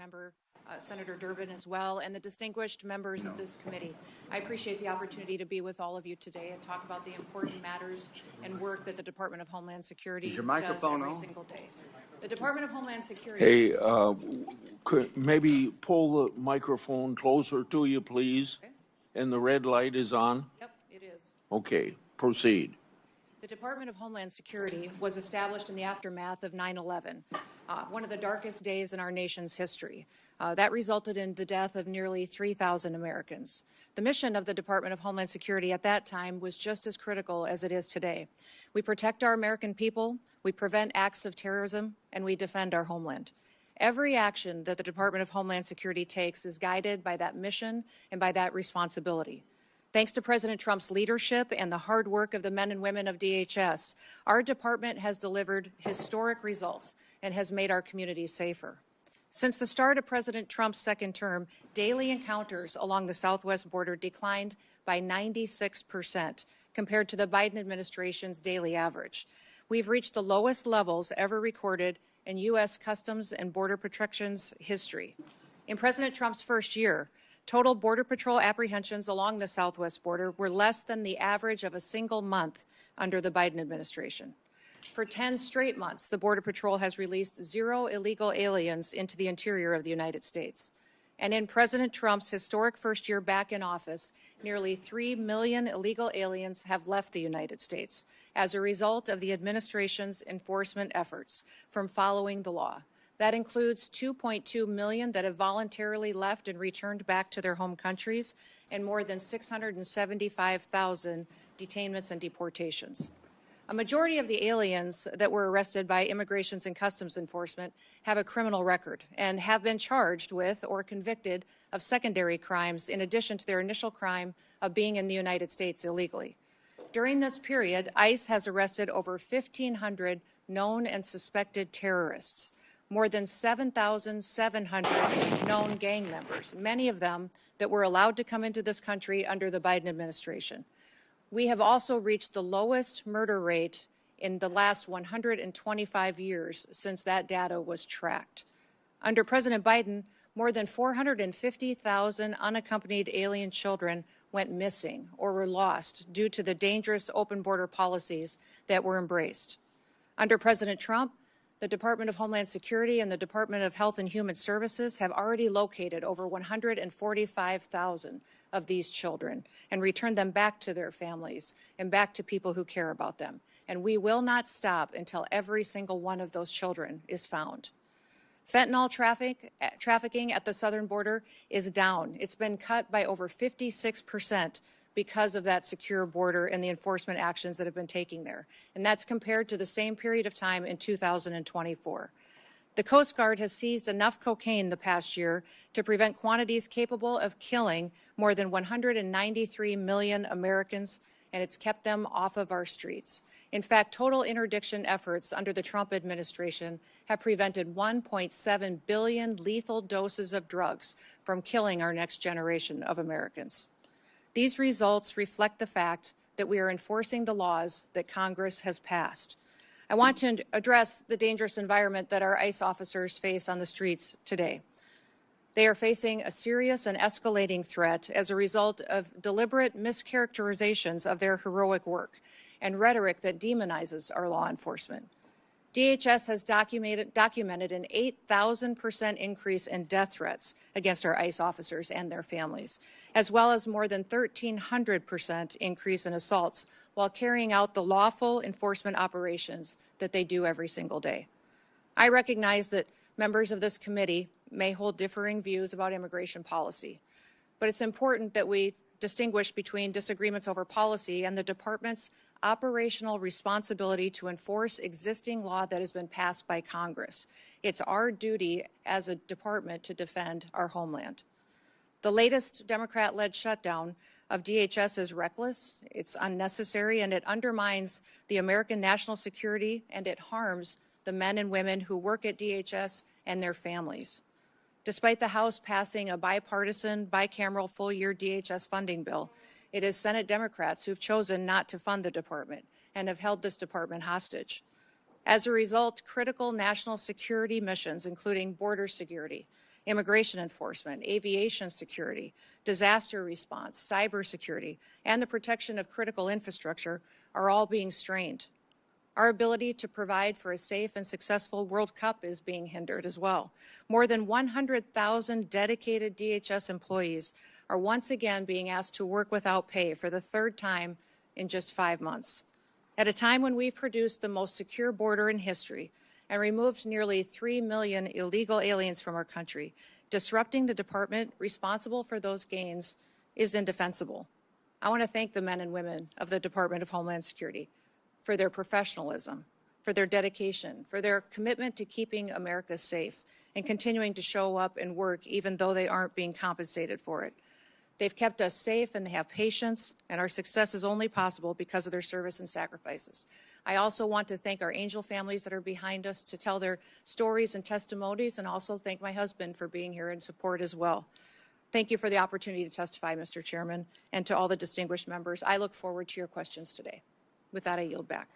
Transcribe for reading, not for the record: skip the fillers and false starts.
Member Senator Durbin as well, and the distinguished members of this committee. I appreciate the opportunity to be with all of you today and talk about the important matters and work that the Department of Homeland Security does every single day. The Department of Homeland Security... Hey, could maybe pull the microphone closer to you, please? Okay. And the red light is on? Yep, it is. Okay, proceed. The Department of Homeland Security was established in the aftermath of 9/11, one of the darkest days in our nation's history. That resulted in the death of nearly 3,000 Americans. The mission of the Department of Homeland Security at that time was just as critical as it is today. We protect our American people, we prevent acts of terrorism, and we defend our homeland. Every action that the Department of Homeland Security takes is guided by that mission and by that responsibility. Thanks to President Trump's leadership and the hard work of the men and women of DHS, our department has delivered historic results and has made our communities safer. Since the start of President Trump's second term, daily encounters along the southwest border declined by 96% compared to the Biden administration's daily average. We've reached the lowest levels ever recorded in U.S. Customs and Border Protection's history. In President Trump's first year, total Border Patrol apprehensions along the southwest border were less than the average of a single month under the Biden administration. For 10 straight months, the Border Patrol has released 0 illegal aliens into the interior of the United States. And in President Trump's historic first year back in office, nearly 3 million illegal aliens have left the United States as a result of the administration's enforcement efforts from following the law. That includes 2.2 million that have voluntarily left and returned back to their home countries, and more than 675,000 detainments and deportations. A majority of the aliens that were arrested by Immigration and Customs Enforcement have a criminal record and have been charged with or convicted of secondary crimes in addition to their initial crime of being in the United States illegally. During this period, ICE has arrested over 1,500 known and suspected terrorists, more than 7,700 known gang members, many of them that were allowed to come into this country under the Biden administration. We have also reached the lowest murder rate in the last 125 years since that data was tracked. Under President Biden, more than 450,000 unaccompanied alien children went missing or were lost due to the dangerous open border policies that were embraced. Under President Trump, the Department of Homeland Security and the Department of Health and Human Services have already located over 145,000 of these children and returned them back to their families and back to people who care about them. And we will not stop until every single one of those children is found. Fentanyl trafficking at the southern border is down. It's been cut by over 56% because of that secure border and the enforcement actions that have been taken there. And that's compared to the same period of time in 2024. The Coast Guard has seized enough cocaine the past year to prevent quantities capable of killing more than 193 million Americans, and it's kept them off of our streets. In fact, total interdiction efforts under the Trump administration have prevented 1.7 billion lethal doses of drugs from killing our next generation of Americans. These results reflect the fact that we are enforcing the laws that Congress has passed. I want to address the dangerous environment that our ICE officers face on the streets today. They are facing a serious and escalating threat as a result of deliberate mischaracterizations of their heroic work and rhetoric that demonizes our law enforcement. DHS has documented an 8,000% increase in death threats against our ICE officers and their families, as well as more than 1,300% increase in assaults while carrying out the lawful enforcement operations that they do every single day. I recognize that members of this committee may hold differing views about immigration policy, but it's important that we distinguish between disagreements over policy and the department's operational responsibility to enforce existing law that has been passed by Congress. It's our duty as a department to defend our homeland. The latest Democrat-led shutdown of DHS is reckless, it's unnecessary, and it undermines the American national security, and it harms the men and women who work at DHS and their families. Despite the House passing a bipartisan, bicameral full-year DHS funding bill, it is Senate Democrats who've chosen not to fund the department and have held this department hostage. As a result, critical national security missions, including border security, immigration enforcement, aviation security, disaster response, cybersecurity, and the protection of critical infrastructure are all being strained. Our ability to provide for a safe and successful World Cup is being hindered as well. More than 100,000 dedicated DHS employees are once again being asked to work without pay for the third time in just 5 months. At a time when we've produced the most secure border in history and removed nearly 3 million illegal aliens from our country, disrupting the department responsible for those gains is indefensible. I want to thank the men and women of the Department of Homeland Security for their professionalism, for their dedication, for their commitment to keeping America safe and continuing to show up and work even though they aren't being compensated for it. They've kept us safe and they have patience, and our success is only possible because of their service and sacrifices. I also want to thank our angel families that are behind us to tell their stories and testimonies, and also thank my husband for being here in support as well. Thank you for the opportunity to testify, Mr. Chairman, and to all the distinguished members. I look forward to your questions today. With that, I yield back.